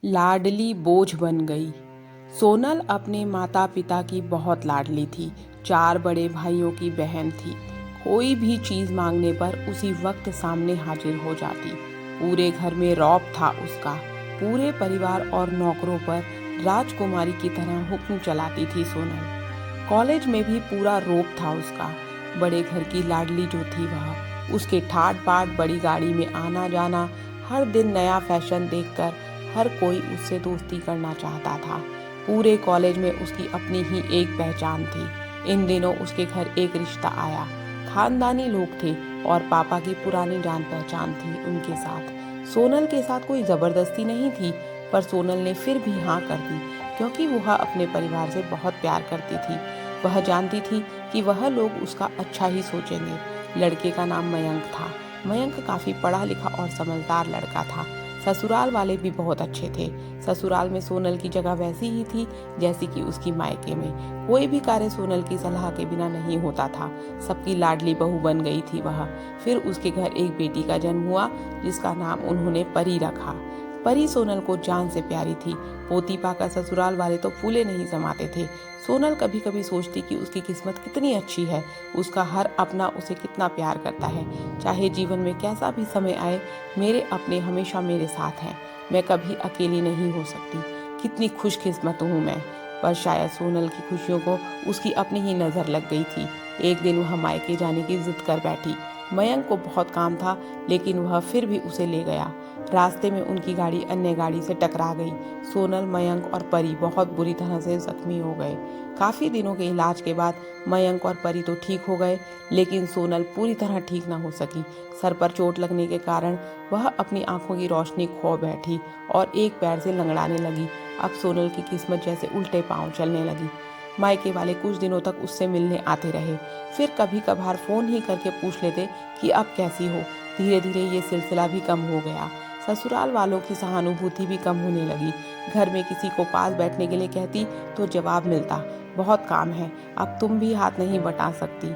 लाडली बोझ बन गई। सोनल अपने माता पिता की बहुत लाडली थी। 4 बड़े भाइयों की बहन थी। कोई भी चीज मांगने पर उसी वक्त सामने हाजिर हो जाती। पूरे घर में रौब था उसका। पूरे परिवार और नौकरों पर राजकुमारी की तरह हुक्म चलाती थी सोनल। कॉलेज में भी पूरा रोब था उसका। बड़े घर की लाडली जो थी वह, उसके ठाट बाट बड़ी गाड़ी में आना जाना, हर दिन नया फैशन देखकर हर कोई उससे दोस्ती करना चाहता था। पूरे कॉलेज में उसकी अपनी ही एक पहचान थी। इन दिनों उसके घर एक रिश्ता आया। खानदानी लोग थे और पापा की पुरानी जान पहचान थी उनके साथ। सोनल के साथ कोई जबरदस्ती नहीं थी, पर सोनल ने फिर भी हाँ कर दी, क्योंकि वह अपने परिवार से बहुत प्यार करती थी। वह जानती थी कि वह लोग उसका अच्छा ही सोचेंगे। लड़के का नाम मयंक था। मयंक काफी पढ़ा लिखा और समझदार लड़का था। ससुराल वाले भी बहुत अच्छे थे। ससुराल में सोनल की जगह वैसी ही थी जैसी कि उसकी मायके में। कोई भी कार्य सोनल की सलाह के बिना नहीं होता था। सबकी लाडली बहू बन गई थी वह। फिर उसके घर एक बेटी का जन्म हुआ, जिसका नाम उन्होंने परी रखा। परी सोनल को जान से प्यारी थी। पोती पाकर ससुराल वाले तो फूले नहीं समाते थे। सोनल कभी कभी सोचती कि उसकी किस्मत कितनी अच्छी है। उसका हर अपना उसे कितना प्यार करता है। चाहे जीवन में कैसा भी समय आए, मेरे अपने हमेशा मेरे साथ हैं। मैं कभी अकेली नहीं हो सकती। कितनी खुशकिस्मत हूँ मैं। पर शायद सोनल की खुशियों को उसकी अपनी ही नजर लग गई थी। एक दिन वह मायके जाने की जिद कर बैठी। मयंक को बहुत काम था, लेकिन वह फिर भी उसे ले गया। रास्ते में उनकी गाड़ी अन्य गाड़ी से टकरा गई। सोनल, मयंक और परी बहुत बुरी तरह से जख्मी हो गए। काफी दिनों के इलाज के बाद मयंक और परी तो ठीक हो गए, लेकिन सोनल पूरी तरह ठीक न हो सकी। सर पर चोट लगने के कारण वह अपनी आंखों की रोशनी खो बैठी और एक पैर से लंगड़ाने लगी। अब सोनल की किस्मत जैसे उल्टे पांव चलने लगी। मायके वाले कुछ दिनों तक उससे मिलने आते रहे। फिर कभी कभार फोन ही करके पूछ लेते कि अब कैसी हो। धीरे धीरे ये सिलसिला भी कम हो गया। ससुराल वालों की सहानुभूति भी कम होने लगी। घर में किसी को पास बैठने के लिए कहती तो जवाब मिलता, बहुत काम है, अब तुम भी हाथ नहीं बटा सकती।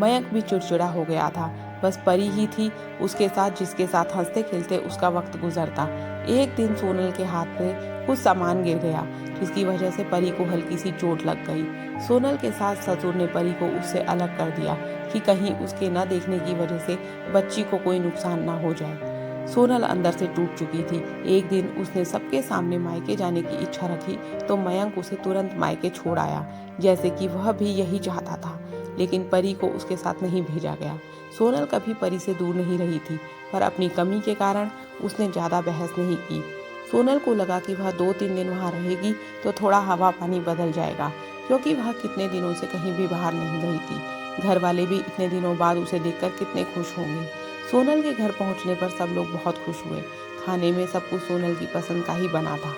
मयंक भी चिड़चिड़ा हो गया था। बस परी ही थी उसके साथ, जिसके साथ हंसते खेलते उसका वक्त गुजरता। एक दिन सोनल के हाथ में कुछ सामान गिर गया, जिसकी वजह से परी को हल्की सी चोट लग गई। सोनल के साथ ससुर ने परी को उससे अलग कर दिया कि कहीं उसके न देखने की वजह से बच्ची को कोई नुकसान न हो जाए। सोनल अंदर से टूट चुकी थी। एक दिन उसने सबके सामने मायके जाने की इच्छा रखी तो मयंक उसे तुरंत मायके छोड़ आया, जैसे कि वह भी यही चाहता था। लेकिन परी को उसके साथ नहीं भेजा गया। सोनल कभी परी से दूर नहीं रही थी, पर अपनी कमी के कारण उसने ज्यादा बहस नहीं की। सोनल को लगा कि वह 2-3 दिन वहां रहेगी तो थोड़ा हवा पानी बदल जाएगा, क्योंकि वह कितने दिनों से कहीं भी बाहर नहीं गई थी। घर वाले भी इतने दिनों बाद उसे देखकर कितने खुश होंगे। सोनल के घर पहुंचने पर सब लोग बहुत खुश हुए। खाने में सब कुछ सोनल की पसंद का ही बना था।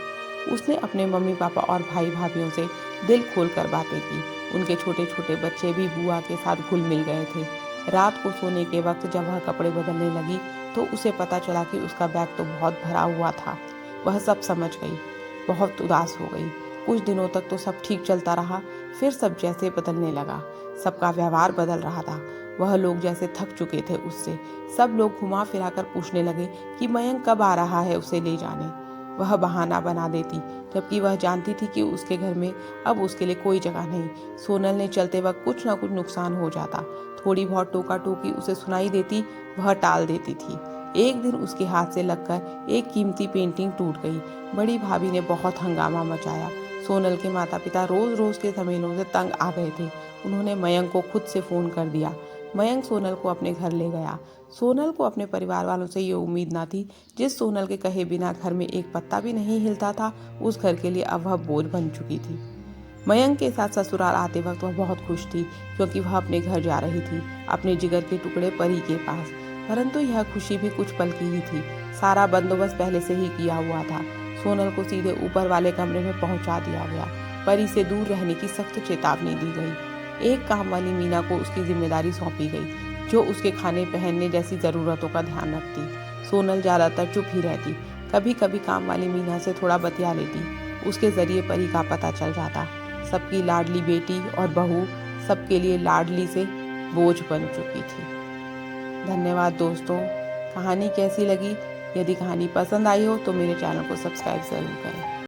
उसने अपने मम्मी पापा और भाई भाभीियों से दिल खोल कर बातें की। उनके छोटे छोटे बच्चे भी बुआ के साथ घुल मिल गए थे। रात को सोने के वक्त जब वह कपड़े बदलने लगी तो उसे पता चला कि उसका बैग तो बहुत भरा हुआ था। वह सब समझ गई, बहुत उदास हो गई। कुछ दिनों तक तो सब ठीक चलता रहा, फिर सब जैसे बदलने लगा। सबका व्यवहार बदल रहा था। वह लोग जैसे थक चुके थे उससे। सब लोग घुमा फिरा कर पूछने लगे कि मयंक कब आ रहा है उसे ले जाने। वह बहाना बना देती, जबकि वह जानती थी कि उसके घर में अब उसके लिए कोई जगह नहीं। सोनल ने चलते वक्त कुछ ना कुछ नुकसान हो जाता। थोड़ी बहुत टोका टोकी उसे सुनाई देती, वह टाल देती थी। एक दिन उसके हाथ से लगकर एक कीमती पेंटिंग टूट गई। बड़ी भाभी ने बहुत हंगामा मचाया। सोनल के माता पिता रोज रोज के झमेलों से तंग आ गए थे। उन्होंने मयंक को खुद से फोन कर दिया। मयंक सोनल को अपने घर ले गया। सोनल को अपने परिवार वालों से ये उम्मीद ना थी। जिस सोनल के कहे बिना घर में एक पत्ता भी नहीं हिलता था, उस घर के लिए अब वह बोझ बन चुकी थी। मयंक के साथ ससुराल आते वक्त वह बहुत खुश थी, क्योंकि वह अपने घर जा रही थी, अपने जिगर के टुकड़े परी के पास। परंतु यह खुशी भी कुछ पल की ही थी। सारा बंदोबस्त पहले से ही किया हुआ था। सोनल को सीधे ऊपर वाले कमरे में पहुंचा दिया गया। परी से दूर रहने की सख्त चेतावनी दी गई। एक काम वाली मीना को उसकी जिम्मेदारी सौंपी गई, जो उसके खाने पहनने जैसी जरूरतों का ध्यान रखती। सोनल ज्यादातर चुप ही रहती। कभी कभी काम वाली मीना से थोड़ा बतिया लेती। उसके जरिए परी का पता चल जाता। सबकी लाडली बेटी और बहू सबके लिए लाडली से बोझ बन चुकी थी। धन्यवाद दोस्तों। कहानी कैसी लगी यदि कहानी पसंद आई हो तो मेरे चैनल को सब्सक्राइब ज़रूर करें।